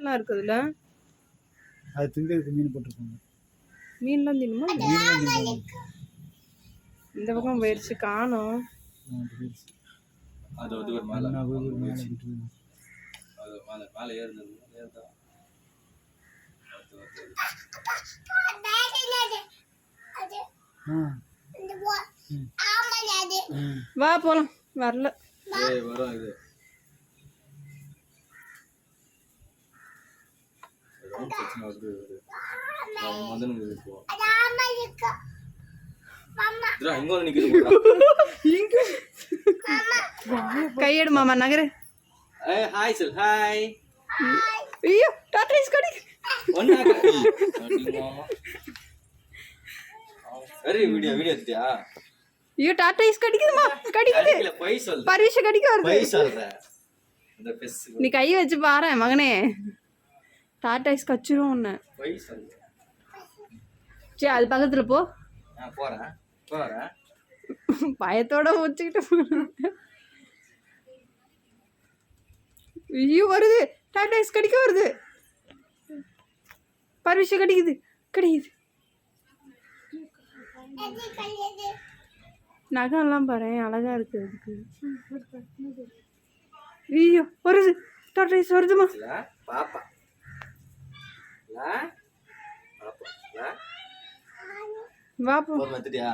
மீன்லாம் இருக்குதுல்ல. அது திங்கிறதுக்கு மீன் போட்டுருக்காங்க. மீன்லாம் தின்னுமா? மீன்லாம் தின்பாங்க. இந்த பக்கம் போயிடுச்சு, காணோம். அது ஒரு மேலே மேலே விட்டுருங்க. அது மேலே ஏறுது ஏறுதா. வா போலாம். வரல. வரும் இது கையெடு மாமா நகரு. ஹாய் சொல். ஹாய். ஐயோ டாட்ரைஸ் கடி. சரி வீடியோ எடுத்தியா? ஐயோ டாட்ரைஸ் கடிக்குதுமா, கடிக்குது. இல்ல போய் சொல். பரிஷ கடிக்க வருது. போய் சொல்ற. அந்த பெஸ் நீ கை வச்சு பாரு மகனே, டாட்ரைஸ் கச்சிரும் உன்னை. போய் சொல். சரி அது பக்கத்துல போ. நான் போறேன் போறேன். பயத்தோட வச்சுக்கிட்டு. ஐயோ வருது, டாட்ரைஸ் கடிக்க வருது. பரிஷ கடிக்குது கடிக்குது. நகம்லாம் பாரு அழகா இருக்கு அதுக்கு. ஐயோ வருது, டாட்ரைஸ் வருதுமா. பாப்பா வா போ. வந்துட்டியா?